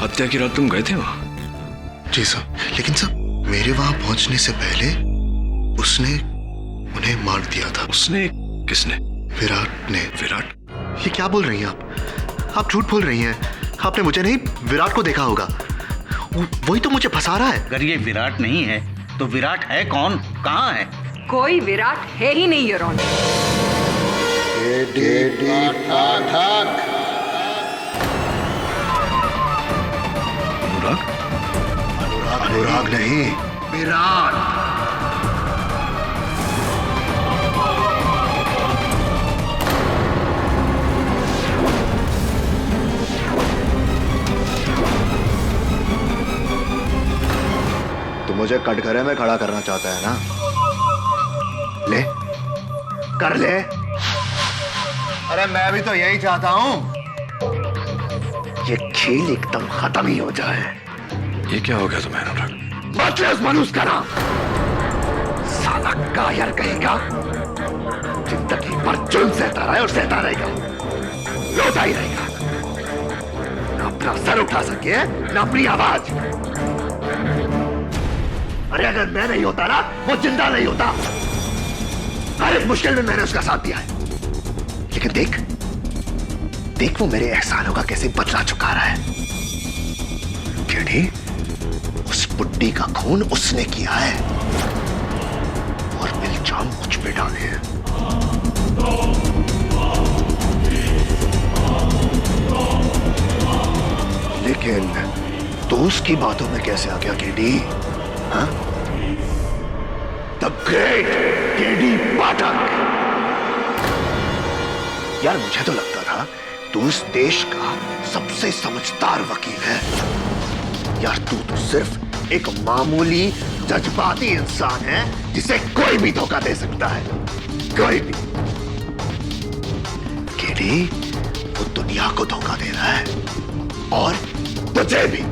हत्या की रात तुम गए थे वहां? जी सर, लेकिन सर मेरे वहां पहुंचने से पहले उसने उन्हें मार दिया था। उसने? किसने? विराट ने। विराट? ये क्या बोल रही हैं आप झूठ बोल रही हैं। आपने मुझे नहीं, विराट को देखा होगा। वही तो मुझे फंसा रहा है। अगर ये विराट नहीं है तो विराट है कौन? कहाँ है? कोई विराट है ही नहीं योर ऑनर। अनुराग? अनुराग नहीं, विराट। तो मुझे कटघरे में खड़ा करना चाहता है ना? ले, कर ले। अरे मैं भी तो यही चाहता हूं, ये खेल एकदम खत्म ही हो जाए। ये क्या हो गया तुम्हें अनुराग? बदले मनुष्य का नाम। साला कायर कहेगा, जिंदगी भर जुल्म सहता रहा है और सहता रहेगा, रोता ही रहेगा। ना अपना सर उठा सके, ना अपनी आवाज। अरे अगर मैं नहीं होता ना, वो जिंदा नहीं होता। हर एक मुश्किल में मैंने उसका साथ दिया है। लेकिन देख देख, वो मेरे एहसानों का कैसे बदला चुका रहा है। केडी, उस बुड्ढी का खून उसने किया है और इल्जाम मुझ पे डाले हैं। लेकिन तो उसकी बातों में कैसे आ गया केडी? हाँ? द ग्रेट केडी पाठक। यार मुझे तो लगता था तू इस देश का सबसे समझदार वकील है। यार तू तो सिर्फ एक मामूली जज्बाती इंसान है जिसे कोई भी धोखा दे सकता है, कोई भी। केडी, वो दुनिया को धोखा दे रहा है और तुझे भी।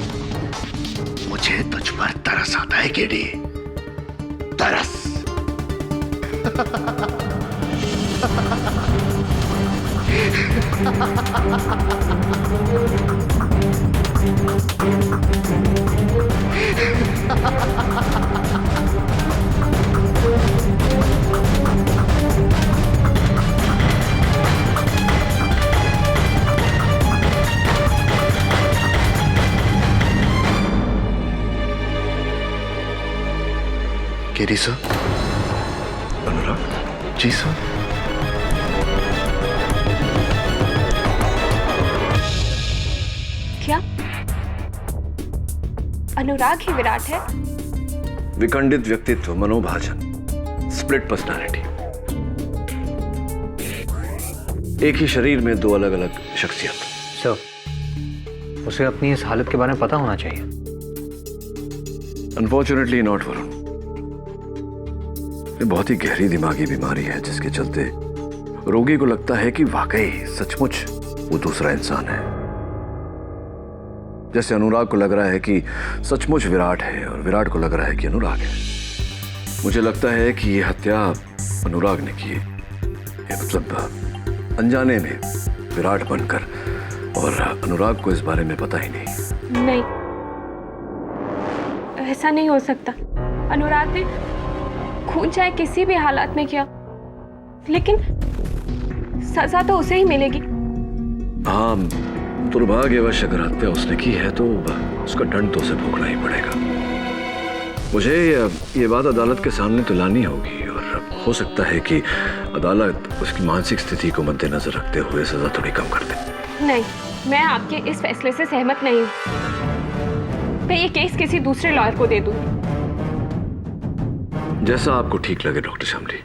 मुझे तुझ पर तरस आता है केडी, तरस। KD sir. अनुराग? जी सर। क्या अनुराग ही विराट है? विखंडित व्यक्तित्व, मनोभाजन, स्प्लिट पर्सनालिटी। एक ही शरीर में दो अलग अलग शख्सियत। सर, उसे अपनी इस हालत के बारे में पता होना चाहिए। Unfortunately not Varun. ये बहुत ही गहरी दिमागी बीमारी है जिसके चलते रोगी को लगता है कि वाकई सचमुच वो दूसरा इंसान है। जैसे अनुराग को लग रहा है कि सचमुच विराट है और विराट को लग रहा है कि अनुराग है। मुझे लगता है कि ये हत्या अनुराग ने की है, मतलब अनजाने में विराट बनकर, और अनुराग को इस बारे में पता ही नहीं। नहीं, ऐसा नहीं हो सकता। अनुराग ने खून चाहे किसी भी हालात में किया, लेकिन सजा तो उसे ही मिलेगी। हाँ, दुर्भाग्यवश अगर हत्या उसने की है तो उसका दंड तो उसे भोगना ही पड़ेगा। मुझे ये बात अदालत के सामने तो लानी होगी और हो सकता है कि अदालत उसकी मानसिक स्थिति को मद्देनजर रखते हुए सजा थोड़ी कम कर दे। नहीं, मैं आपके इस फैसले से सहमत नहीं हूँ। मैं ये केस किसी दूसरे लॉयर को दे दूंगी। जैसा आपको ठीक लगे डॉक्टर शामली।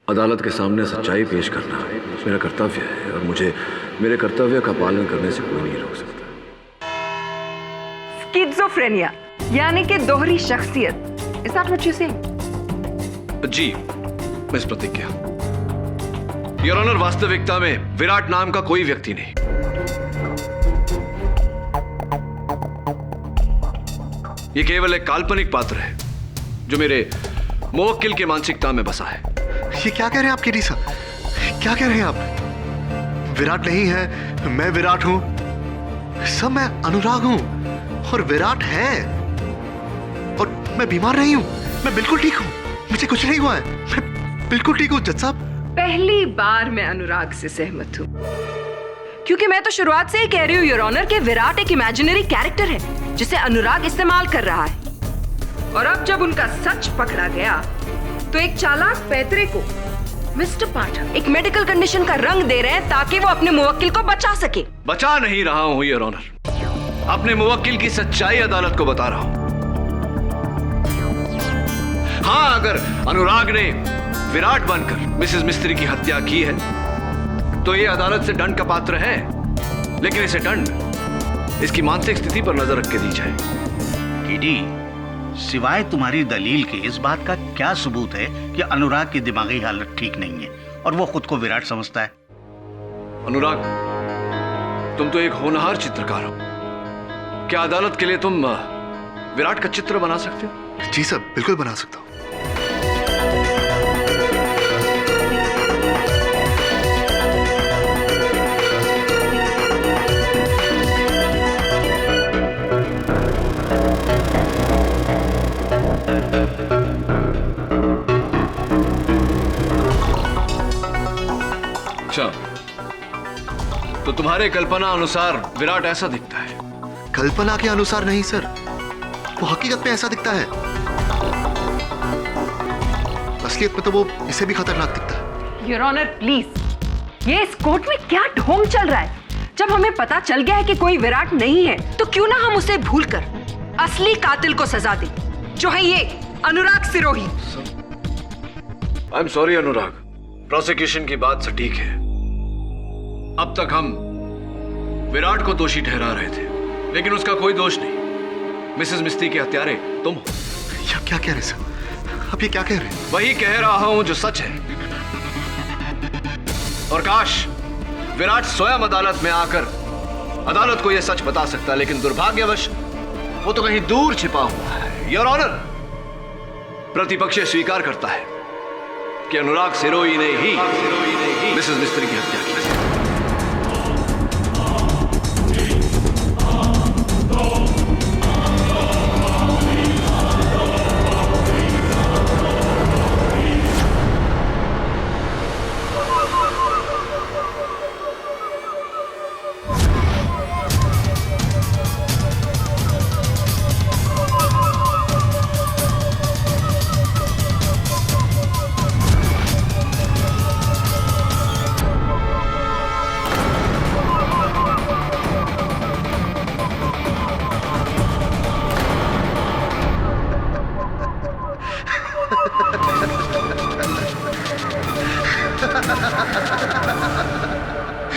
अदालत के सामने सच्चाई पेश करना मेरा कर्तव्य है और मुझे मेरे कर्तव्य का पालन करने से कोई नहीं रोक सकता। स्किज़ोफ्रेनिया यानी कि दोहरी शख्सियत। Is that what you say? जी, मिस प्रतिज्ञा। योर ऑनर, वास्तविकता में विराट नाम का कोई व्यक्ति नहीं। ये केवल एक काल्पनिक पात्र है जो मेरे मुवक्किल की मानसिकता में बसा है। ये क्या कह रहे हैं आप केडी साहब? क्या कह रहे हैं आप? विराट नहीं है, मैं विराट हूं। सब मैं अनुराग हूं और विराट है, और मैं बीमार नहीं हूं, मैं बिल्कुल ठीक हूं, मुझे कुछ नहीं हुआ है, मैं बिल्कुल ठीक हूं जज साहब। पहली बार मैं अनुराग से सहमत हूँ, क्योंकि मैं तो शुरुआत से ही कह रही हूँ योर ऑनर कि विराट एक इमेजिनरी कैरेक्टर है जिसे अनुराग इस्तेमाल कर रहा है। और अब जब उनका सच पकड़ा गया तो एक चालाक पैतरे को मिस्टर पाठक एक मेडिकल कंडीशन का रंग दे रहे हैं ताकि वो अपने मुवक्किल को बचा सके। बचा नहीं रहा हूं योर ऑनर, अपने मुवक्किल की सच्चाई अदालत को बता रहा हूं। हाँ, अगर अनुराग ने विराट बनकर मिसेस मिस्त्री की हत्या की है तो ये अदालत से दंड का पात्र है, लेकिन इसे दंड इसकी मानसिक स्थिति पर नजर रख के दी जाए। केडी, सिवाय तुम्हारी दलील के इस बात का क्या सबूत है कि अनुराग की दिमागी हालत ठीक नहीं है और वो खुद को विराट समझता है? अनुराग, तुम तो एक होनहार चित्रकार हो, क्या अदालत के लिए तुम विराट का चित्र बना सकते हो? जी सर, बिल्कुल बना सकता हूं। अच्छा, तो तुम्हारे कल्पना अनुसार विराट ऐसा दिखता है? कल्पना के अनुसार नहीं सर, वो हकीकत में ऐसा दिखता है। असलियत में तो वो इसे भी खतरनाक दिखता है। योर ऑनर प्लीज, ये इस कोर्ट में क्या ढोंग चल रहा है? जब हमें पता चल गया है कि कोई विराट नहीं है तो क्यों ना हम उसे भूलकर असली कातिल को सजा दें, जो है ये Anurag Sirohi. I am sorry Anurag, prosecution की बात सटीक है। अब तक हम विराट को दोषी ठहरा रहे थे, लेकिन उसका कोई दोष नहीं। मिसेस मिस्त्री के हत्यारे तुम हो। क्या कह रहे सर? आप ये क्या कह रहे हैं? वही कह रहा हूं जो सच है। और काश विराट स्वयं अदालत में आकर अदालत को यह सच बता सकता, लेकिन दुर्भाग्यवश वो तो कहीं दूर छिपा हुआ है। योर ऑनर, प्रतिपक्ष स्वीकार करता है कि अनुराग सिरोही ने ही मिसेस मिस्त्री की हत्या की।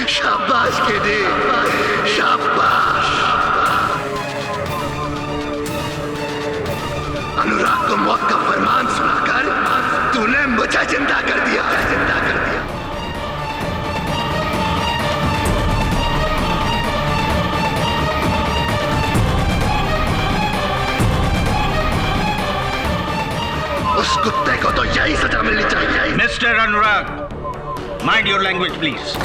शाबाश केडी, शाबाश। अनुराग को मौत का फरमान सुनाकर तूने मुझे जिंदा कर दिया, जिंदा कर दिया। उस कुत्ते को तो यही सजा मिलनी चाहिए। Mister Anurag, mind your language please.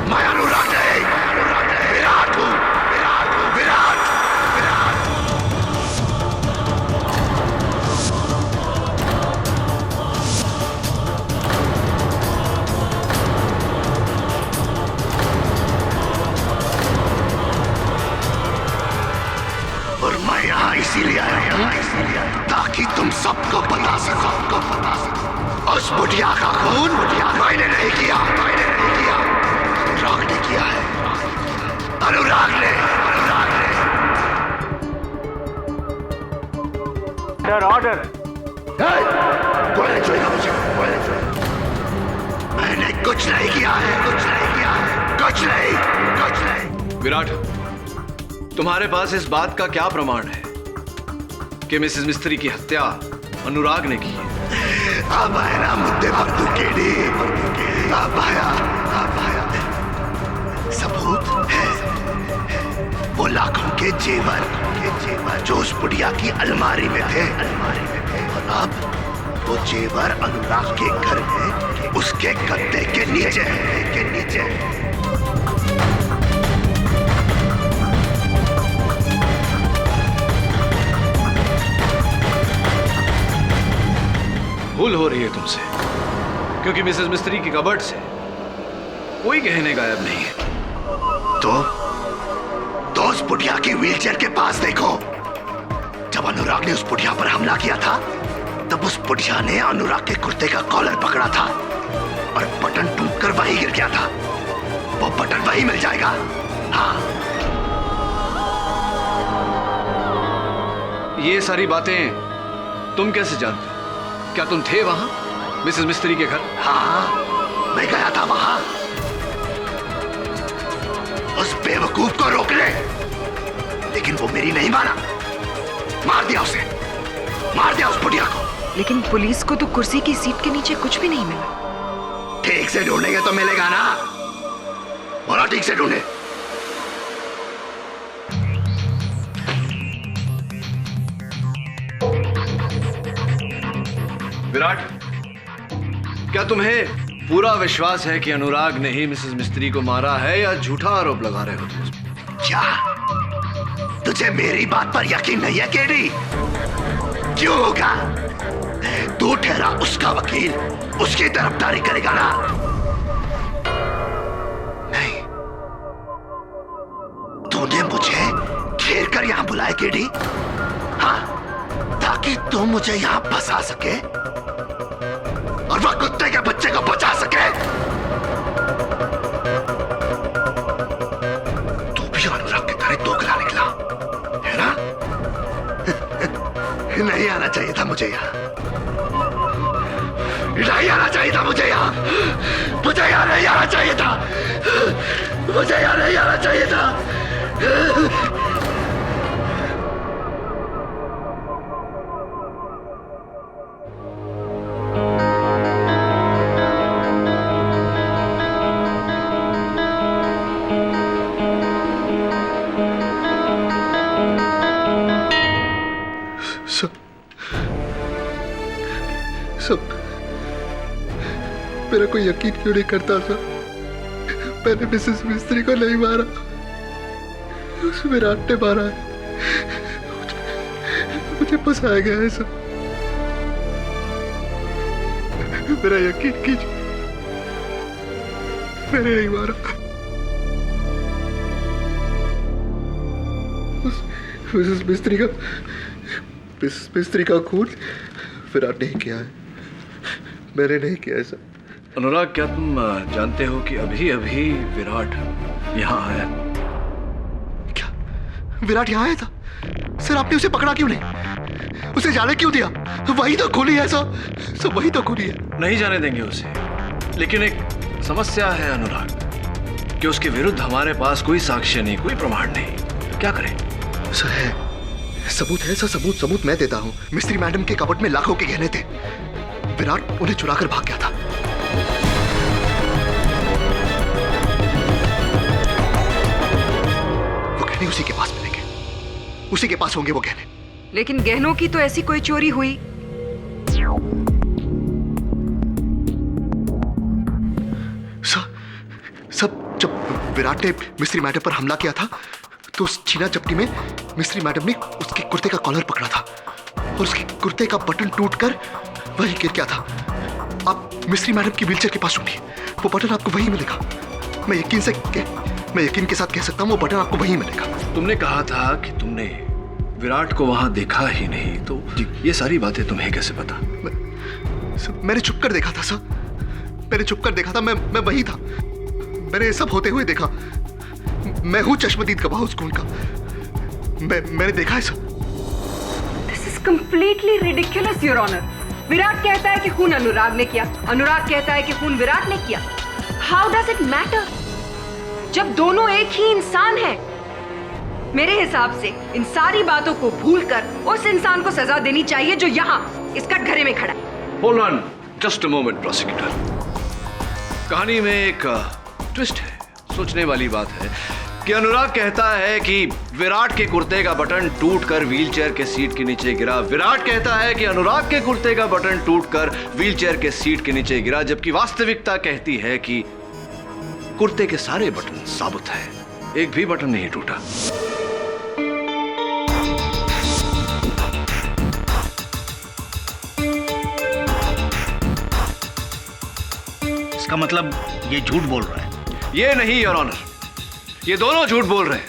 मैं अनुराग नहीं, विराट हूं, विराट। और मैं यहाँ इसीलिए आया हूँ ताकि तुम सबको बता सको, उस बुढ़िया का खून मैंने नहीं किया, अनुराग ने किया है, अनुराग ने। ऑर्डर। बोलने चाहिए मुझे, बोलने चाहिए। मैंने कुछ नहीं किया है, कुछ नहीं। विराट, तुम्हारे पास इस बात का क्या प्रमाण है कि मिसेस मिस्त्री की हत्या अनुराग ने की है? अब आया ना मुद्दे पर तू केडी, अब आया। सबूत है वो लाखों के जेवर जो उस बुढ़िया की अलमारी में थे, और अब वो जेवर अनुराग के घर में उसके गद्दे के नीचे। भूल हो रही है तुमसे, क्योंकि मिसेस मिस्त्री की कबर्ड से कोई गहने गायब नहीं है। तो उस बुढ़िया की व्हीलचेयर के पास देखो। जब अनुराग ने उस बुढ़िया पर हमला किया था, तब उस बुढ़िया ने अनुराग के कुर्ते का कॉलर पकड़ा था और बटन टूटकर वहीं गिर गया था। वो बटन वहीं मिल जाएगा। हाँ, ये सारी बातें तुम कैसे जानते हो? क्या तुम थे वहां मिसेस मिस्त्री के घर? हाँ, मैं गया था वहां उस बेवकूफ को रोकने, लेकिन वो मेरी नहीं माना। मार दिया उसे, मार दिया उस बुढ़िया को। लेकिन पुलिस को तो कुर्सी की सीट के नीचे कुछ भी नहीं मिला। ठीक से ढूंढेंगे तो मिलेगा ना। बोला ठीक से ढूंढे। विराट, क्या तुम्हें पूरा विश्वास है कि अनुराग ने ही मिसेस मिस्त्री को मारा है, या झूठा आरोप लगा रहे हो तुम? क्या तुझे मेरी बात पर यकीन नहीं है केडी? क्यों होगा? तू ठहरा उसका वकील, उसकी तरफदारी करेगा ना? नहीं, तूने मुझे घेर कर यहां बुलाया केडी, हाँ, ताकि तू मुझे यहां फंसा सके और वह कुत्ते के बच्चे को बचा सके। तू भी अनुराग की तरह दोगला निकला है ना? नहीं आना चाहिए था मुझे यहाँ, नहीं आना चाहिए था मुझे यहाँ, मुझे यहाँ नहीं आना चाहिए था, मुझे यहाँ नहीं आना चाहिए था। सब मेरा कोई यकीन क्यों नहीं करता था? मैंने मिसेस मिस्त्री को नहीं मारा, उस विराट ने मारा है। मुझे फंसाया गया है सब। मेरा यकीन कीजिए, मैंने नहीं मारा। मिसेस मिस्त्री का खून विराट नहीं किया है, मैंने नहीं किया ऐसा। अनुराग, क्या तुम जानते हो कि अभी अभी विराट यहाँ आया? क्या विराट यहाँ आया था? सर, आपने उसे पकड़ा क्यों नहीं? उसे जाने क्यों दिया? वही तो खूनी है सर, वही तो खूनी है। नहीं जाने देंगे उसे, लेकिन एक समस्या है अनुराग कि उसके विरुद्ध हमारे पास कोई साक्ष्य नहीं, कोई प्रमाण नहीं। क्या करें? सर, है सबूत है सर, सबूत मैं देता हूँ। मिस्त्री मैडम के कबर्ड में लाखों के गहने थे, विराट उन्हें चुराकर भाग गया था। वो गहने उसी के पास मिलेंगे, उसी के पास होंगे वो गहने। लेकिन गहनों की तो ऐसी कोई चोरी हुई? सब जब विराट ने मिस्त्री मैडम पर हमला किया था, तो उस छीना चपटी में मिस्त्री मैडम ने उसके कुर्ते का कॉलर पकड़ा था और उसके कुर्ते का बटन टूटकर वहीं गिर गया था। आप मिस्त्री मैडम की व्हीलचेयर के पास सुनिए, वो बटन आपको वहीं मिलेगा। मैं यकीन के साथ कह सकता हूँ, वो बटन आपको वहीं मिलेगा। तुमने कहा था कि तुमने विराट को वहां देखा ही नहीं, तो ये सारी बातें तुम्हें कैसे पता? मैंने छुप कर देखा था सर, मैंने छुप कर देखा था। मैं वही था, मैंने सब होते हुए देखा। मैं हूं चश्मदीद गवाह उस खून का। मैंने देखा है sir. This is completely ridiculous your honour. Virat कहता है कि खून अनुराग ने किया, अनुराग कहता है कि खून विराट ने किया। हाउ डज इट मैटर जब दोनों एक ही इंसान हैं? मेरे हिसाब से इन सारी बातों को भूलकर उस इंसान को सजा देनी चाहिए जो यहाँ इस कटघरे में खड़ा है। Hold on just a moment prosecutor. कहानी में एक ट्विस्ट है, सोचने वाली बात है कि अनुराग कहता है कि विराट के कुर्ते का बटन टूटकर व्हीलचेयर के सीट के नीचे गिरा। विराट कहता है कि अनुराग के कुर्ते का बटन टूटकर व्हीलचेयर के सीट के नीचे गिरा, जबकि वास्तविकता कहती है कि कुर्ते के सारे बटन साबुत है, एक भी बटन नहीं टूटा। इसका मतलब ये झूठ बोल रहा है। ये नहीं योर ऑनर, ये दोनों झूठ बोल रहे हैं।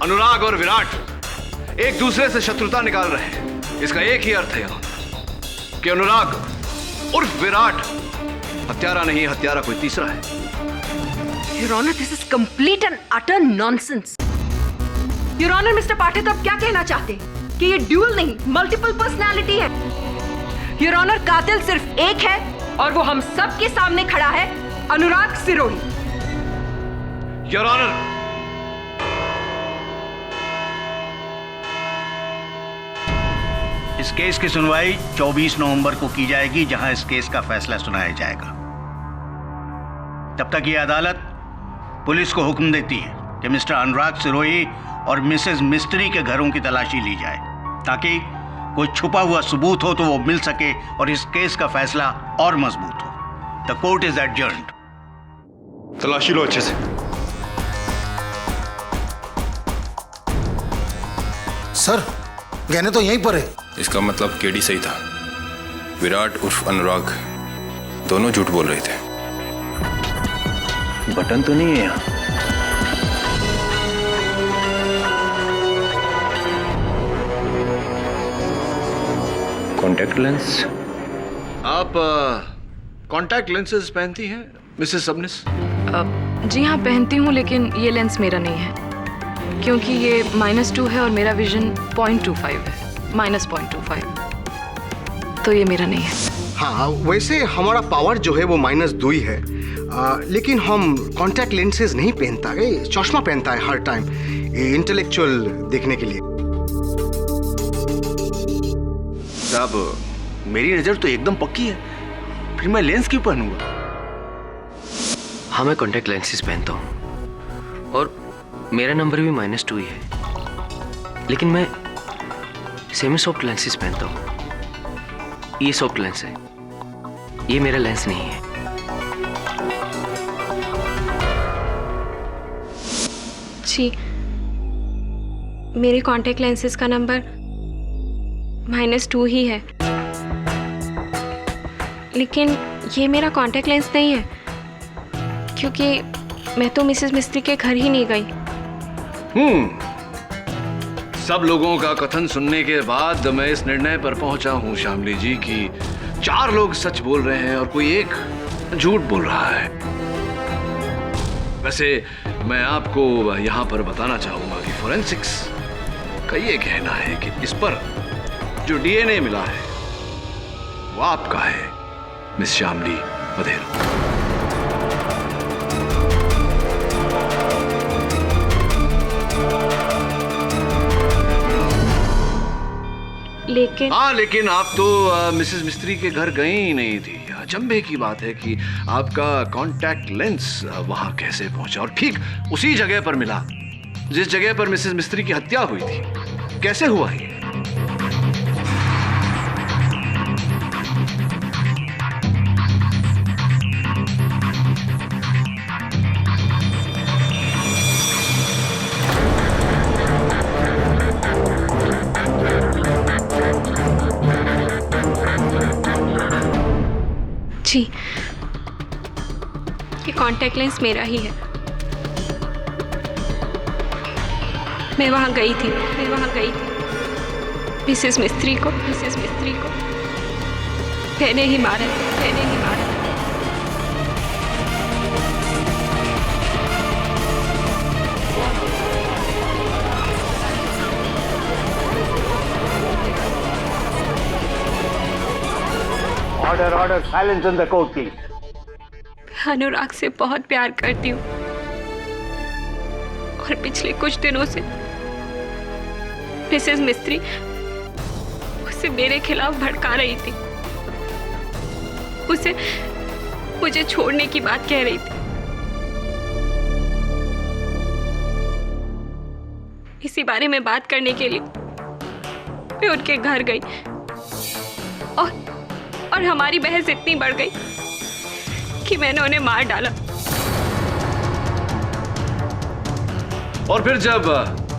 अनुराग और विराट एक दूसरे से शत्रुता निकाल रहे हैं। इसका एक ही अर्थ है योर ऑनर कि अनुराग उर्फ विराट हत्यारा नहीं, हत्यारा कोई तीसरा है। Your Honor, this is complete and utter nonsense. Your Honor, Mr. पाठक अब क्या कहना चाहते हैं कि ये ड्यूअल नहीं, मल्टीपल पर्सनालिटी है। Your Honor, कातिल सिर्फ एक है और वो हम सब के सामने खड़ा है, अनुराग सिरोही। योर ऑनर, इस केस की सुनवाई 24 नवंबर को की जाएगी, जहां इस केस का फैसला सुनाया जाएगा। तब तक ये अदालत पुलिस को हुक्म देती है कि मिस्टर अनुराग सिरोही और मिसेस मिस्त्री के घरों की तलाशी ली जाए, ताकि कोई छुपा हुआ सबूत हो तो वो मिल सके और इस केस का फैसला और मजबूत हो। The court is adjourned. तलाशी लो अच्छे से। सर, गहने तो यहीं पर है। इसका मतलब केडी सही था। विराट उर्फ अनुराग दोनों झूठ बोल रहे थे। बटन तो नहीं है यहाँ। Contact lens. आप कॉन्टैक्ट लेंसेज पहनती हैं मिसेस सबनिस? जी हाँ, पहनती हूँ, लेकिन ये लेंस मेरा नहीं है क्योंकि ये -2 है और मेरा विजन 0.25 है, -0.25, तो ये मेरा नहीं है। हाँ, वैसे हमारा पावर जो है वो -2 ही है, लेकिन हम कॉन्टैक्ट लेंसेज नहीं पहनता है, चश्मा पहनता है हर टाइम, इंटेलेक्चुअल देखने के लिए। साहब, मेरी नजर तो एकदम पक्की है, फिर मैं लेंस क्यों पहनूंगा? हाँ, मैं कॉन्टैक्ट लेंसेज पहनता हूँ और मेरा नंबर भी -2 ही है, लेकिन मैं सेमी सॉफ्ट लेंसेज पहनता हूँ। ये सॉफ्ट लेंस है, ये मेरा लेंस नहीं है। जी, मेरे कॉन्टैक्ट लेंसेज का नंबर -2 ही है, लेकिन ये मेरा कॉन्टैक्ट लेंस नहीं है क्योंकि मैं तो मिसेस मिस्त्री के घर ही नहीं गई। सब लोगों का कथन सुनने के बाद मैं इस निर्णय पर पहुंचा हूं श्यामली जी कि 4 लोग सच बोल रहे हैं और कोई एक झूठ बोल रहा है। वैसे मैं आपको यहां पर बताना चाहूंगा कि फोरेंसिक्स का ये कहना है कि इस पर जो डीएनए मिला है वो आपका है, मिस श्यामली बधेरा। लेकिन आप तो मिसेस मिस्त्री के घर गई ही नहीं थी। अचंभे की बात है कि आपका कॉन्टैक्ट लेंस वहां कैसे पहुंचा और ठीक उसी जगह पर मिला जिस जगह पर मिसेस मिस्त्री की हत्या हुई थी। कैसे हुआ ये? जी, ये कॉन्टैक्ट लेंस मेरा ही है। मैं वहाँ गई थी मिसेस मिस्त्री को मैंने ही मारा। Order, silence in the court please. Anurag से बहुत प्यार करती हूँ और पिछले कुछ दिनों से मिसेस मिस्त्री उसे मेरे खिलाफ भड़का रही थी, उसे मुझे छोड़ने की बात कह रही थी। इसी बारे में बात करने के लिए मैं उनके घर गई और हमारी बहस इतनी बढ़ गई कि मैंने उन्हें मार डाला। और फिर जब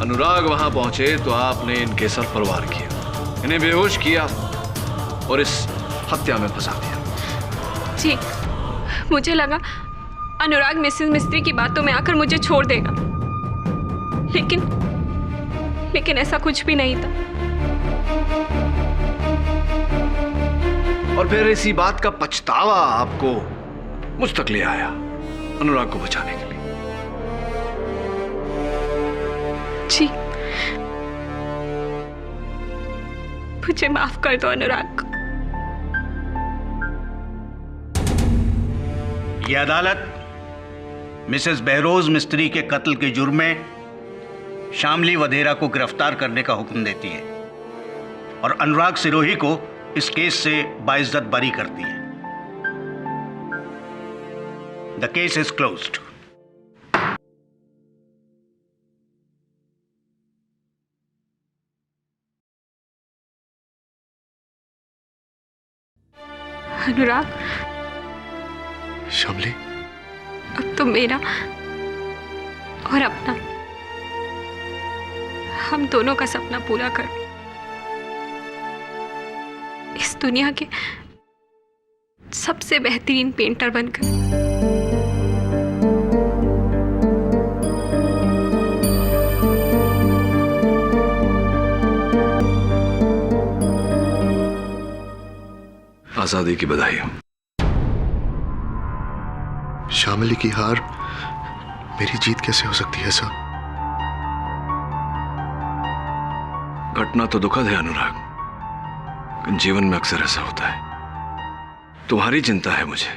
अनुराग वहां पहुंचे तो आपने इनके सर पर वार किया, इन्हें बेहोश किया और इस हत्या में फंसा दिया। जी, मुझे लगा अनुराग मिसेस मिस्त्री की बातों में आकर मुझे छोड़ देगा, लेकिन ऐसा कुछ भी नहीं था। और फिर इसी बात का पछतावा आपको मुझ तक ले आया अनुराग को बचाने के लिए। जी, मुझे माफ कर दो अनुराग। यह अदालत मिसेस बहरोज मिस्त्री के कत्ल के जुर्म में शामली वधेरा को गिरफ्तार करने का हुक्म देती है और अनुराग सिरोही को इस केस से बाइज्जत बरी करती है। The case is closed. Anurag, Shamli, अब तो मेरा और अपना, हम दोनों का सपना पूरा कर इस दुनिया के सबसे बेहतरीन पेंटर बनकर। आजादी की बधाई हो। शामली की हार मेरी जीत कैसे हो सकती है सर? घटना तो दुखद है अनुराग, जीवन में अक्सर ऐसा होता है। तुम्हारी चिंता है मुझे।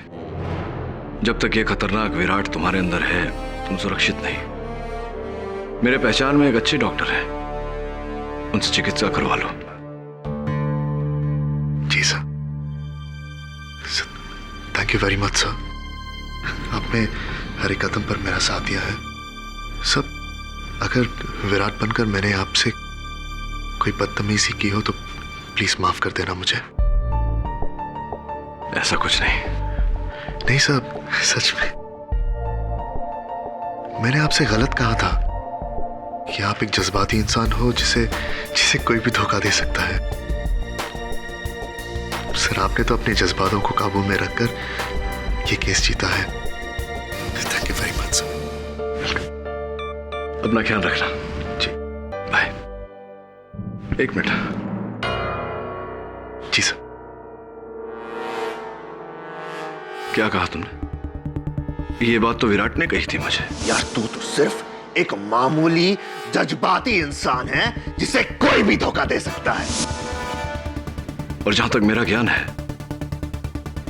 जब तक ये खतरनाक विराट तुम्हारे अंदर है, तुम सुरक्षित नहीं। मेरे पहचान में एक अच्छे डॉक्टर है, उनसे चिकित्सा करवा लो। जी sir, thank you very much sir. आपने हर एक कदम पर मेरा साथ दिया है। सब अगर विराट बनकर मैंने आपसे कोई बदतमीजी की हो तो प्लीज माफ कर देना मुझे। ऐसा कुछ नहीं साहब, सच में मैंने आपसे गलत कहा था कि आप एक जज्बाती इंसान हो जिसे कोई भी धोखा दे सकता है। सर, आपने तो अपने जज्बातों को काबू में रखकर ये केस जीता है। Thank you very much sir. अपना ख्याल रखना। जी, बाय। एक मिनट। जी सर। क्या कहा तुमने? ये बात तो विराट ने कही थी मुझे। यार, तू तो सिर्फ एक मामूली जज्बाती इंसान है जिसे कोई भी धोखा दे सकता है। और जहां तक मेरा ज्ञान है,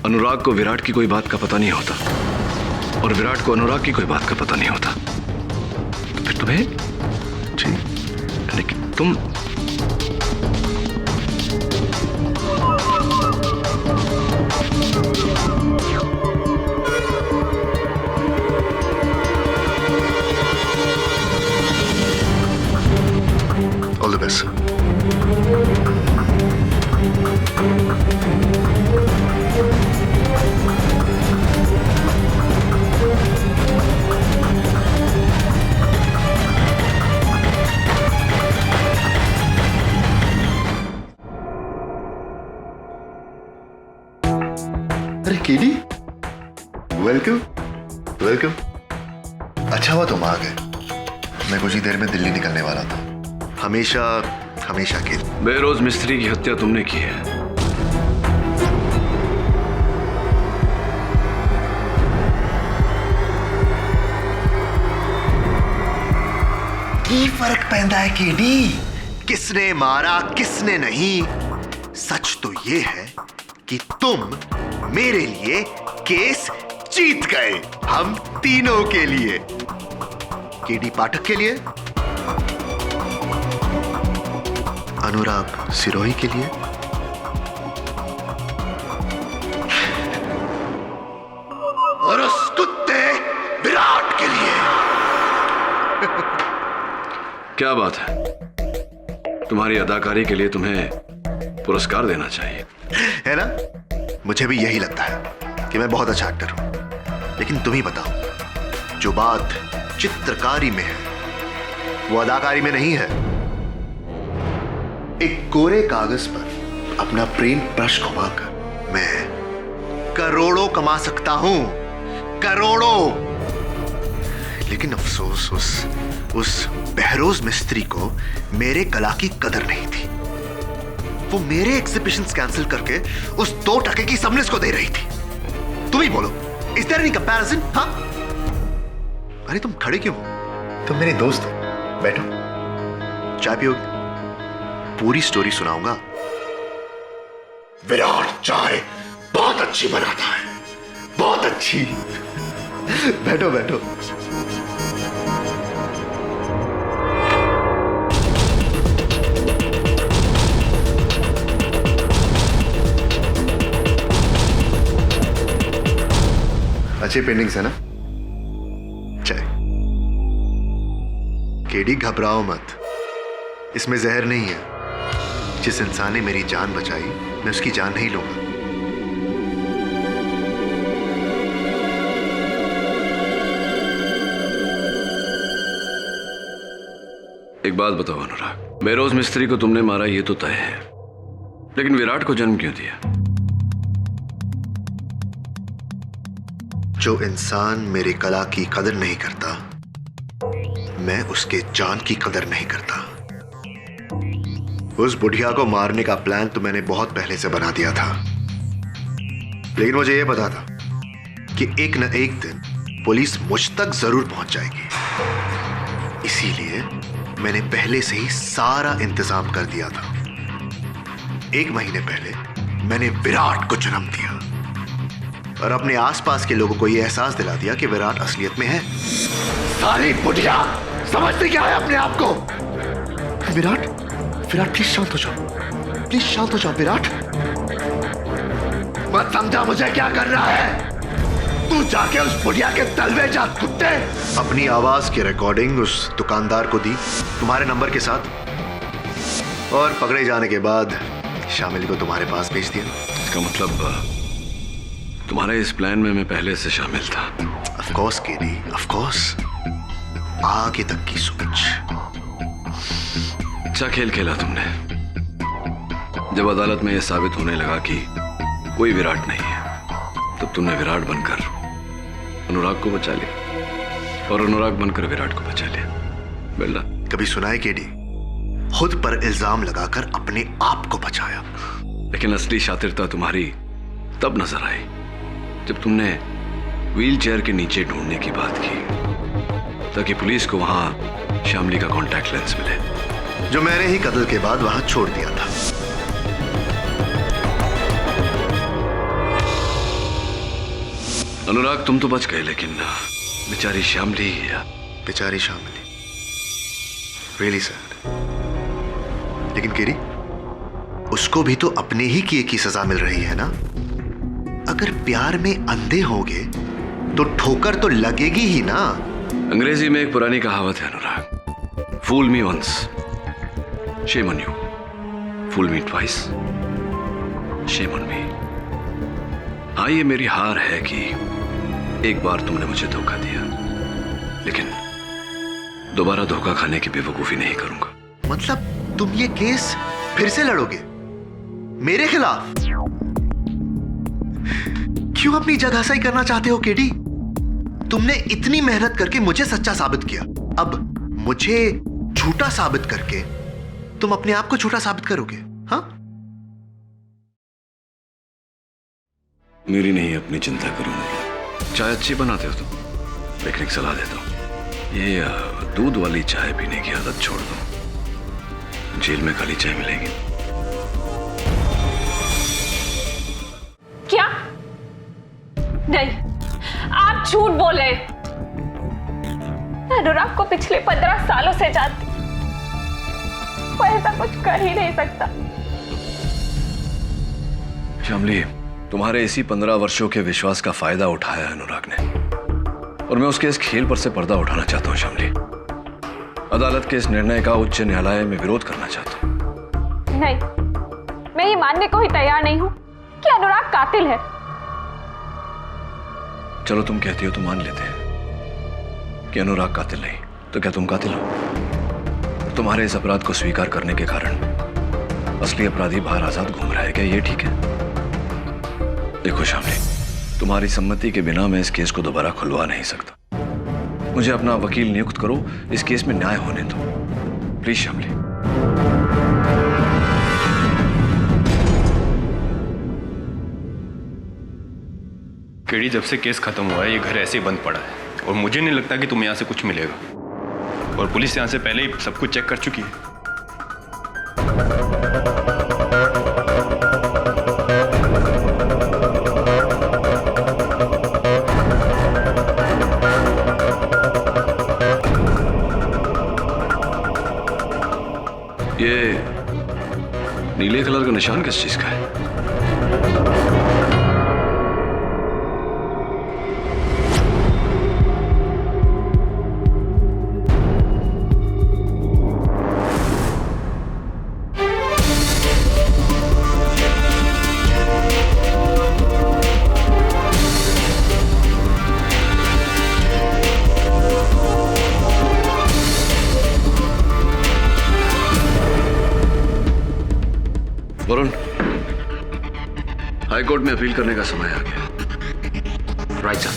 अनुराग को विराट की कोई बात का पता नहीं होता और विराट को अनुराग की कोई बात का पता नहीं होता। तो फिर तुम्हें जी, लेकिन तुम ऑल द बेस्ट। अरे केडी, वेलकम वेलकम। अच्छा हुआ तुम आ गए, मैं कुछ ही देर में दिल्ली निकलने वाला था। हमेशा हमेशा के लिए। बहरोज मिस्त्री की हत्या तुमने की है। की फर्क पैदा है केडी, किसने मारा किसने नहीं। सच तो ये है कि तुम मेरे लिए केस जीत गए, हम तीनों के लिए। केडी पाठक के लिए, अनुराग सिरोही के लिए और उस कुत्ते विराट के लिए। क्या बात है, तुम्हारी अदाकारी के लिए तुम्हें पुरस्कार देना चाहिए, है ना? मुझे भी यही लगता है कि मैं बहुत अच्छा एक्टर हूं। लेकिन तुम ही बताओ, जो बात चित्रकारी में है वो अदाकारी में नहीं है। एक कोरे कागज पर अपना प्रेम ब्रश घुमाकर मैं करोड़ों कमा सकता हूं, करोड़ों। लेकिन अफसोस उस बहरोज मिस्त्री को मेरे कला की कदर नहीं थी। वो मेरे एग्जीबिशंस कैंसिल करके उस 2 टके की सबनेस को दे रही थी। तुम ही बोलो, इज देयर एनी कंपैरिजन? हाँ? अरे तुम खड़े क्यों हो? तुम मेरे दोस्त हो, बैठो, चाय पियोगे? पूरी स्टोरी सुनाऊंगा। विराट चाय बहुत अच्छी बनाता है, बहुत अच्छी। बैठो बैठो। अच्छी पेंटिंग्स है ना? चाय। केडी घबराओ मत, इसमें जहर नहीं है। जिस इंसान ने मेरी जान बचाई, मैं उसकी जान नहीं लूंगा। एक बात बताओ अनुराग, बहरोज मिस्त्री को तुमने मारा ये तो तय है, लेकिन विराट को जन्म क्यों दिया? जो इंसान मेरी कला की कदर नहीं करता, मैं उसके जान की कदर नहीं करता। उस बुढ़िया को मारने का प्लान तो मैंने बहुत पहले से बना दिया था, लेकिन मुझे यह पता था कि एक न एक दिन पुलिस मुझ तक जरूर पहुंच जाएगी। इसीलिए मैंने पहले से ही सारा इंतजाम कर दिया था। 1 महीने पहले मैंने विराट को जन्म दिया और अपने आसपास के लोगों को यह एहसास दिला दिया कि विराट असलियत में है। साली बुढ़िया, समझते क्या है अपने आप को? विराट, विराट प्लीज शांत हो जाओ, प्लीज शांत हो जाओ विराट। मत समझा मुझे क्या कर रहा है। तू जाके उस बुढ़िया के तलवे जा कुत्ते। अपनी आवाज की रिकॉर्डिंग उस दुकानदार को दी तुम्हारे नंबर के साथ, और पकड़े जाने के बाद शामिल को तुम्हारे पास भेज दिया। इसका मतलब तुम्हारे इस प्लान में मैं पहले से शामिल था। Of course KD, of course. आगे तक की सोच। अच्छा खेल खेला तुमने। जब अदालत में यह साबित होने लगा कि कोई विराट नहीं है, तब तुमने विराट बनकर अनुराग को बचा लिया और अनुराग बनकर विराट को बचा लिया। बेल्ला, कभी सुना है केडी? खुद पर इल्जाम लगाकर अपने आप को बचाया। लेकिन असली शातिरता तुम्हारी तब नजर आई जब तुमने व्हील चेयर के नीचे ढूंढने की बात की ताकि पुलिस को वहां शामली का कॉन्टैक्ट लेंस मिले, जो मैंने ही कत्ल के बाद वहां छोड़ दिया था। अनुराग तुम तो बच गए, लेकिन बेचारी शामली। बेचारी शामली, रियली सैड। लेकिन केरी, उसको भी तो अपने ही किए की सजा मिल रही है ना। अगर प्यार में अंधे होगे तो ठोकर तो लगेगी ही ना। अंग्रेजी में एक पुरानी कहावत है Anurag, fool me once, shame on you, fool me twice, shame on me. हाँ, ये मेरी हार है कि एक बार तुमने मुझे धोखा दिया, लेकिन दोबारा धोखा खाने की बेवकूफी नहीं करूंगा। मतलब तुम ये केस फिर से लड़ोगे मेरे खिलाफ? क्यों अपनी जगह सही करना चाहते हो केडी? तुमने इतनी मेहनत करके मुझे सच्चा साबित किया, अब मुझे झूठा साबित करके तुम अपने आप को झूठा साबित करोगे? हाँ? मेरी नहीं, अपनी चिंता करूंगा। चाय अच्छी बनाते हो तुम, लेकिन एक सलाह देता हूं, ये दूध वाली चाय पीने की आदत छोड़ दो। जेल में खाली चाय मिलेगी। क्या? नहीं, आप झूठ बोले। अनुराग को पिछले 15 सालों से जानती, वो ऐसा कुछ कर ही नहीं सकता। शामली, तुम्हारे इसी 15 वर्षों के विश्वास का फायदा उठाया अनुराग ने, और मैं उसके इस खेल पर से पर्दा उठाना चाहता हूं। शामली, अदालत के इस निर्णय का उच्च न्यायालय में विरोध करना चाहता हूं। नहीं, मैं ये मानने को ही तैयार नहीं हूं कि अनुराग कातिल है। चलो तुम कहती हो तो मान लेते हैं कि अनुराग कातिल नहीं, तो क्या तुम कातिल हो? तुम्हारे इस अपराध को स्वीकार करने के कारण असली अपराधी बाहर आजाद घूम रहा है, क्या ये ठीक है? देखो शामली, तुम्हारी सम्मति के बिना मैं इस केस को दोबारा खुलवा नहीं सकता। मुझे अपना वकील नियुक्त करो, इस केस में न्याय होने दो। प्लीज शामली। केडी, जब से केस खत्म हुआ है ये घर ऐसे ही बंद पड़ा है और मुझे नहीं लगता कि तुम्हें यहाँ से कुछ मिलेगा। और पुलिस यहाँ से पहले ही सब कुछ चेक कर चुकी है। ये नीले कलर का निशान किस चीज का है? वरुण, हाईकोर्ट में अपील करने का समय आ गया। Right sir.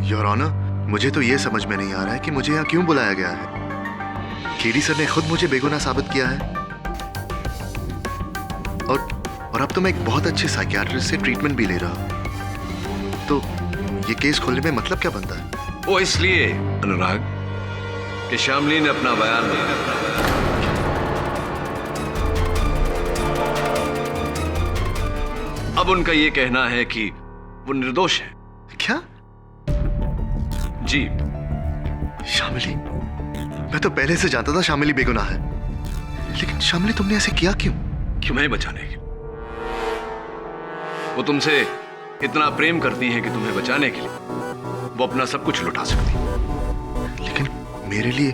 योर ऑनर, मुझे तो यह समझ में नहीं आ रहा है कि मुझे यहाँ क्यों बुलाया गया है। केडी सर ने खुद मुझे बेगुनाह साबित किया है और अब तो मैं एक बहुत अच्छे साइकियाट्रिस्ट से ट्रीटमेंट भी ले रहा हूं। तो ये केस खोलने में मतलब क्या बनता है? वो इसलिए अनुराग कि शामली ने अपना बयान दिया। अब उनका यह कहना है कि वो निर्दोष है। क्या? जी। शामली, मैं तो पहले से जानता था शामली बेगुनाह है, लेकिन शामली तुमने ऐसे किया क्यों? क्यों? मैं बचाने के। वो तुमसे इतना प्रेम करती हैं कि तुम्हें बचाने के लिए वो अपना सब कुछ लुटा सकती है। लेकिन मेरे लिए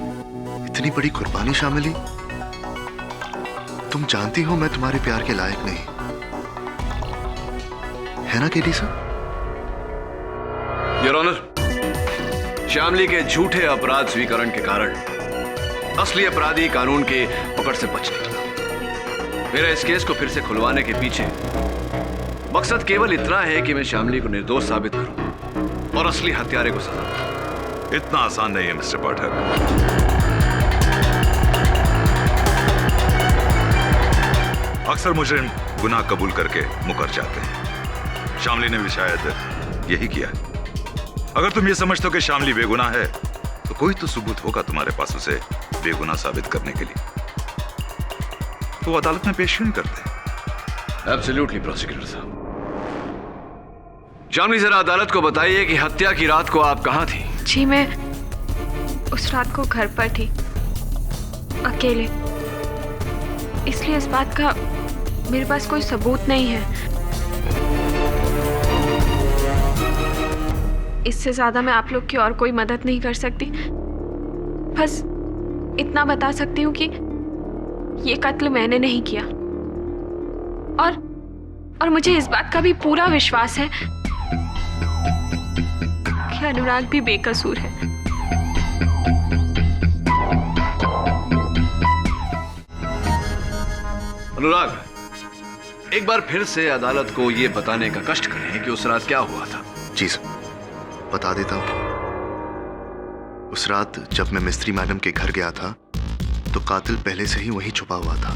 इतनी बड़ी कुर्बानी शामली, तुम जानती हो मैं तुम्हारे प्यार के लायक नहीं, है ना KD sir? Your honour, Shamli के झूठे अपराध स्वीकरण के कारण असली अपराधी कानून के पकड़ से बच निकला। मेरा इस केस को फिर से खुलवाने के पीछे मकसद केवल इतना है कि मैं शामली को निर्दोष साबित करूं और असली हत्यारे को सजा दूं। इतना आसान नहीं है मिस्टर पाठक। अक्सर मुजरिम गुनाह कबूल करके मुकर जाते हैं। शामली ने भी शायद यही किया। अगर तुम ये समझते हो कि शामली बेगुनाह है तो कोई तो सबूत होगा तुम्हारे पास उसे बेगुनाह साबित करने के लिए, तो अदालत में पेश क्यों नहीं करते? एब्सोल्युटली प्रोसिक्यूटर साहब। शामली, जरा अदालत को बताइए कि हत्या की रात को आप कहां थी? जी, मैं उस रात को घर पर थी, अकेले। इसलिए इस बात का मेरे पास कोई सबूत नहीं है। इससे ज्यादा मैं आप लोग की और कोई मदद नहीं कर सकती। बस इतना बता सकती हूँ कि ये कत्ल मैंने नहीं किया, और मुझे इस बात का भी पूरा विश्वास है कि अनुराग भी बेकसूर है। अनुराग, एक बार फिर से अदालत को यह बताने का कष्ट करें कि उस रात क्या हुआ था। जी सर, बता देता हूं। उस रात जब मैं मिस्त्री मैडम के घर गया था तो कातिल पहले से ही वहीं छुपा हुआ था।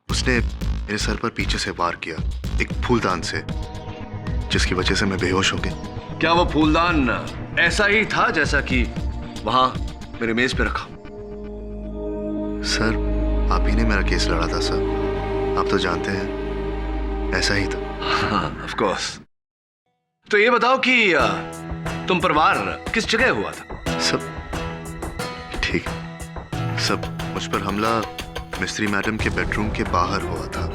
उसने मेरे सर पर पीछे से वार किया, एक फूलदान से, जिसकी वजह से मैं बेहोश हो गया। क्या वो फूलदान ऐसा ही था जैसा कि वहां मेरे मेज पे रखा? सर, आप ही ने मेरा केस लड़ा था सर, आप तो जानते हैं ऐसा ही था। हाँ, ऑफ कोर्स। तो ये बताओ कि तुम पर वार किस जगह हुआ था? सब ठीक है। सब मुझ पर हमला मिस्त्री मैडम के बेडरूम के बाहर हुआ था,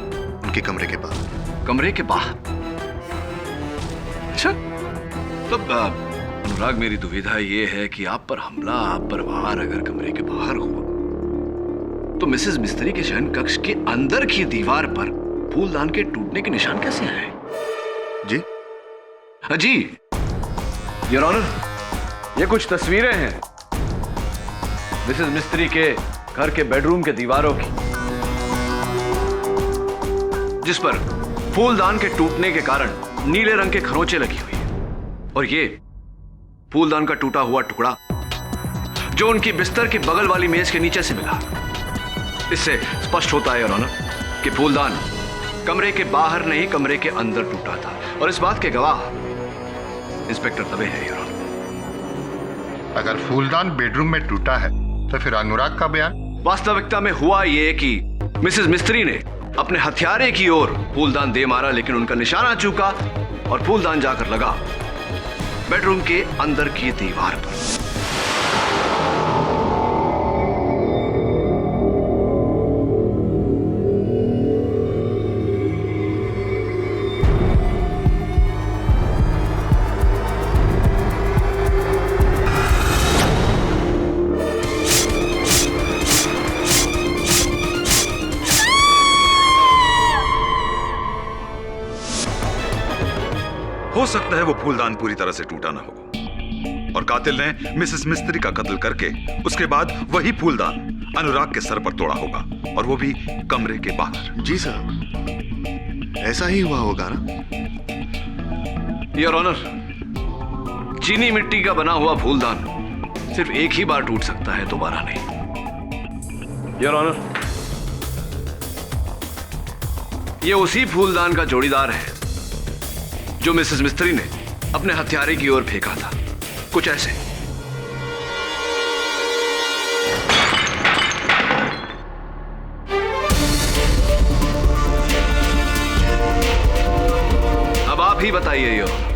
उनके कमरे के बाहर। कमरे के बाहर? अच्छा, तब अनुराग, मेरी दुविधा ये है कि आप पर हमला, आप पर वार अगर कमरे के बाहर हुआ तो मिसेस मिस्त्री के शयन कक्ष के अंदर की दीवार पर फूलदान के टूटने के निशान कैसे आए? जी जी योर ऑनर, ये कुछ तस्वीरें हैं मिसेस मिस्त्री के घर के बेडरूम के दीवारों की। जिस पर फूलदान के टूटने के कारण नीले रंग के खरोंचे लगी हुई है। और ये फूलदान का टूटा हुआ टुकड़ा जो उनकी बिस्तर की बगल वाली मेज के नीचे से मिला। इससे स्पष्ट होता है योर ऑनर कि फूलदान कमरे के बाहर नहीं कमरे के अंदर टूटा था। और इस बात के गवाह इंस्पेक्टर दवे हैं योर ऑनर। अगर फूलदान बेडरूम में टूटा है तो फिर अनुराग का बयान? वास्तविकता में हुआ यह कि मिसेस मिस्त्री ने अपने हथियारे की ओर फूलदान दे मारा, लेकिन उनका निशाना चूका और फूलदान जाकर लगा बेडरूम के अंदर की दीवार पर। हो सकता है वो फूलदान पूरी तरह से टूटा ना हो और कातिल ने मिसेस मिस्त्री का कत्ल करके उसके बाद वही फूलदान अनुराग के सर पर तोड़ा होगा, और वो भी कमरे के बाहर। जी साहब, ऐसा ही हुआ होगा ना? योर ऑनर, चीनी मिट्टी का बना हुआ फूलदान सिर्फ एक ही बार टूट सकता है, दोबारा नहीं। योर ऑनर, ये उसी फूलदान का जोड़ीदार है जो मिसेस मिस्त्री ने अपने हथियारे की ओर फेंका था, कुछ ऐसे। अब आप ही बताइए योर ऑनर,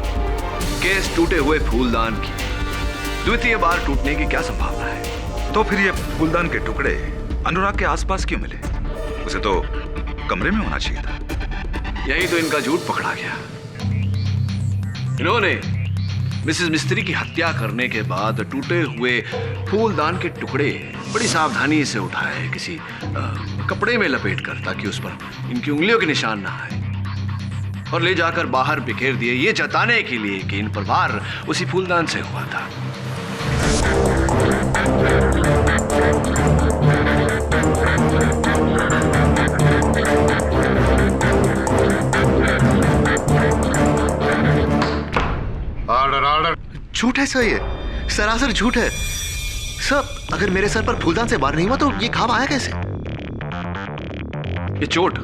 केस टूटे हुए फूलदान की द्वितीय बार टूटने की क्या संभावना है? तो फिर ये फूलदान के टुकड़े अनुराग के आसपास क्यों मिले? उसे तो कमरे में होना चाहिए था। यही तो इनका झूठ पकड़ा गया। इन्होंने मिसेस मिस्त्री की हत्या करने के बाद टूटे हुए फूलदान के टुकड़े बड़ी सावधानी से उठाए, किसी कपड़े में लपेट कर, ताकि उस पर इनकी उंगलियों के निशान ना आए, और ले जाकर बाहर बिखेर दिए, ये जताने के लिए कि इन पर वार उसी फूलदान से हुआ था। झूठ है सर, ये सरासर झूठ है सर। अगर मेरे सर पर फूलदान से वार नहीं हुआ तो ये घाव आया कैसे? ये चोट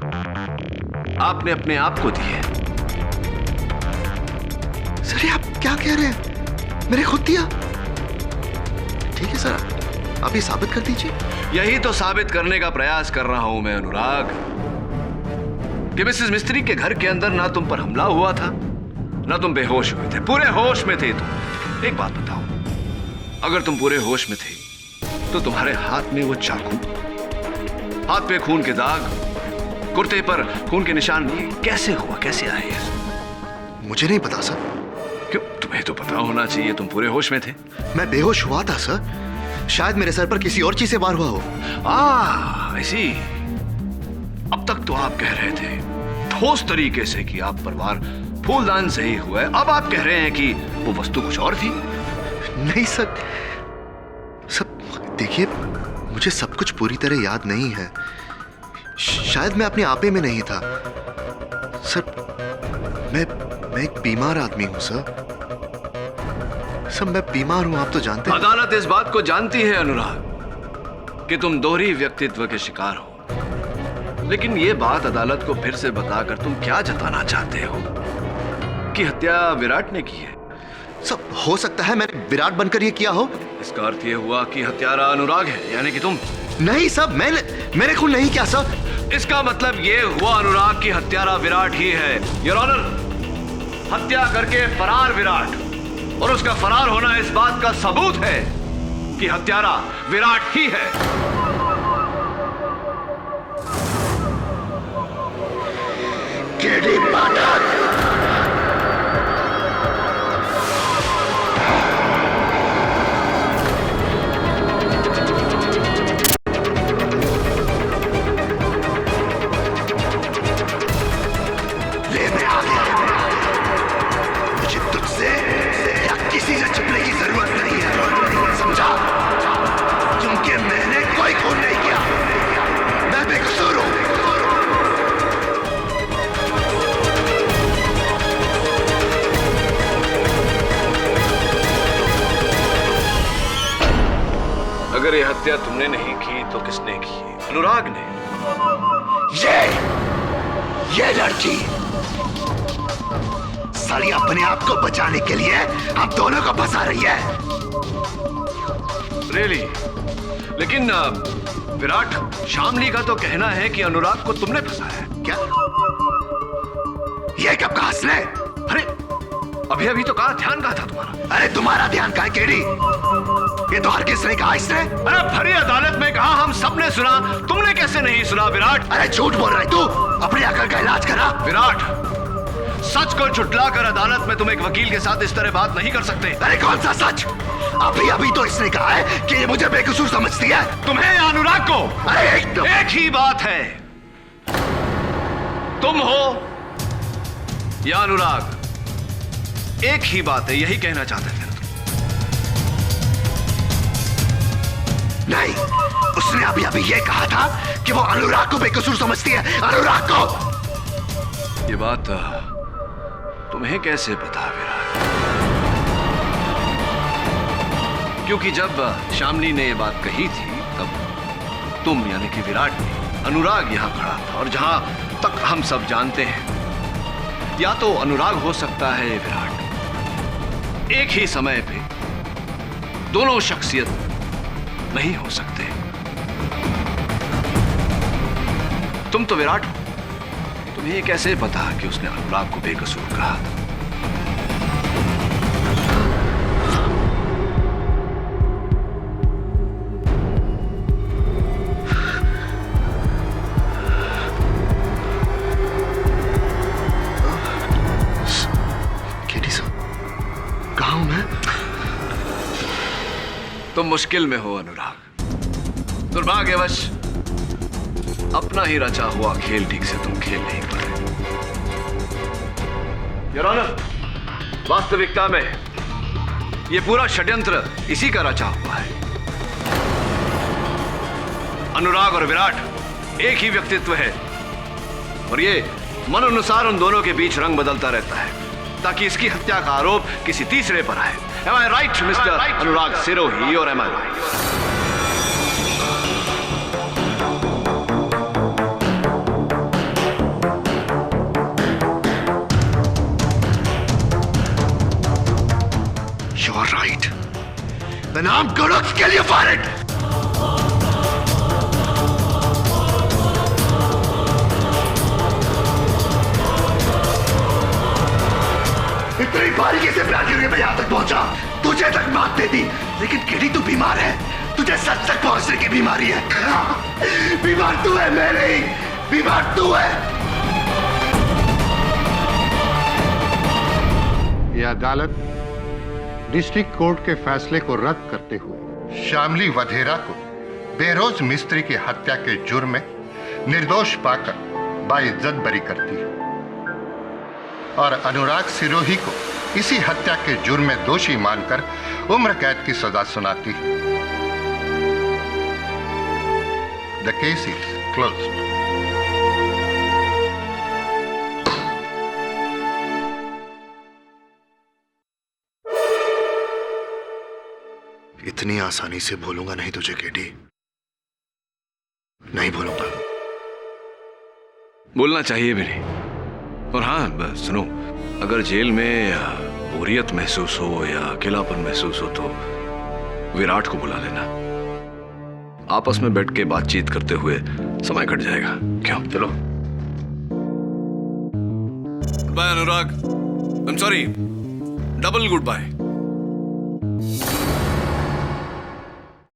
आपने अपने आप को दी है। सर, ये आप क्या कह रहे हैं? मैंने खुद दिया। ठीक है सर, आप ये साबित कर दीजिए। यही तो साबित करने का प्रयास कर रहा हूं मैं अनुराग, कि मिसेस मिस्त्री के घर के अंदर ना तुम पर हमला हुआ था, ना तुम बेहोश हुए थे, पूरे होश में थे तुम। एक बात बताओ, अगर तुम पूरे होश में थे तो तुम्हारे हाथ में वो चाकू, हाथ पे खून के दाग, कुर्ते पर खून के निशान कैसे हुआ, कैसे आए? मुझे नहीं पता सर। क्यों? तुम्हें तो पता होना चाहिए, तुम पूरे होश में थे। मैं बेहोश हुआ था सर, शायद मेरे सर पर किसी और चीज से वार हुआ हो। ऐसी। अब तक तो आप कह रहे थे ठोस तरीके से कि आप पर वार फूलदान से ही हुआ है, अब आप कह रहे हैं कि वो वस्तु कुछ और थी। नहीं सर, सब देखिए, मुझे सब कुछ पूरी तरह याद नहीं है। शायद मैं अपने आपे में नहीं था सर। मैं एक बीमार आदमी हूं सर। मैं बीमार हूं, आप तो जानते हैं। अदालत इस बात को जानती है अनुराग कि तुम दोहरी व्यक्तित्व के शिकार हो, लेकिन ये बात अदालत को फिर से बताकर तुम क्या जताना चाहते हो कि हत्या विराट ने की है? सब हो सकता है मैंने विराट बनकर ये किया हो। इसका अर्थ ये हुआ कि हत्यारा अनुराग है, यानी कि तुम। नहीं सब, मैंने खून नहीं किया सर। इसका मतलब ये हुआ अनुराग की हत्यारा विराट ही है। योर ऑनर, हत्या करके फरार विराट, और उसका फरार होना इस बात का सबूत है कि हत्यारा विराट ही है। केडी पाठक, हत्या तुमने नहीं की तो किसने की? अनुराग ने। ये लड़की साली अपने आप को बचाने के लिए हम दोनों को फंसा रही है। रियली? लेकिन विराट, शामली का तो कहना है कि अनुराग को तुमने फंसाया है। क्या? ये कब कहा इसने? अरे अभी अभी तो कहा, ध्यान कहा था तुम्हारा। अरे तुम्हारा ध्यान कहाँ है केडी? ये तो हर किसने कहा इसने? अरे भरी अदालत में कहा, हम सबने सुना, तुमने कैसे नहीं सुना विराट? अरे झूठ बोल रहे तू, अपनी अकल का इलाज करा। विराट, सच को झुटलाकर अदालत में तुम एक वकील के साथ इस तरह बात नहीं कर सकते। अरे कौन सा सच? अभी अभी तो इसने कहा है कि ये मुझे बेकसूर समझती है। तुम्हें या अनुराग को? अरे एक ही बात है, तुम हो या अनुराग, एक ही बात है, यही कहना चाहते थे। नहीं, उसने अभी अभी ये कहा था कि वो अनुराग को बेकसूर समझती है। अनुराग को। ये बात तुम्हें कैसे पता विराट? क्योंकि जब शामली ने ये बात कही थी तब तुम यानी कि विराट ने, अनुराग यहां खड़ा था, और जहां तक हम सब जानते हैं, या तो अनुराग हो सकता है विराट। एक ही समय पे दोनों शख्सियत नहीं हो सकते। तुम तो विराट हो, तुम्हें ये कैसे पता कि उसने अनुराग को बेकसूर कहा था? कहाँ हूं मैं? तुम मुश्किल में हो अनुराग। दुर्भाग्यवश अपना ही रचा हुआ खेल ठीक से तुम खेल नहीं पाए। योर ऑनर, वास्तविकता में ये पूरा षड्यंत्र इसी का रचा हुआ है। अनुराग और विराट एक ही व्यक्तित्व है, और ये मन अनुसार उन दोनों के बीच रंग बदलता रहता है ताकि इसकी हत्या का आरोप किसी तीसरे पर आए। Am I right, Mr. Anurag Sirohi, or am I right? You're right. Then I'm gonna kill you for it. इतनी बारीकी से प्लान करके मैं यहां तक पहुंचा, तुझे तक मात दे दी, लेकिन केडी तू बीमार है। तुझे सच तक पहुंचने की बीमारी है। बीमार तू है, मैं नहीं। बीमार तू है। यह अदालत डिस्ट्रिक्ट कोर्ट के फैसले को रद्द करते हुए शामली वधेरा को बेरोज मिस्त्री की हत्या के जुर्म में निर्दोष पाकर बाइज्जत बरी करती है और अनुराग सिरोही को इसी हत्या के जुर्म में दोषी मानकर उम्र कैद की सजा सुनाती है। The case is closed. इतनी आसानी से भूलूंगा नहीं तुझे केडी, नहीं भूलूंगा। बोलना चाहिए भी नहीं। और हाँ सुनो, अगर जेल में बोरियत महसूस हो या अकेलापन महसूस हो तो विराट को बुला लेना। आपस में बैठ के बातचीत करते हुए समय कट जाएगा। क्यों? चलो। Bye Anurag. I am sorry, double good bye.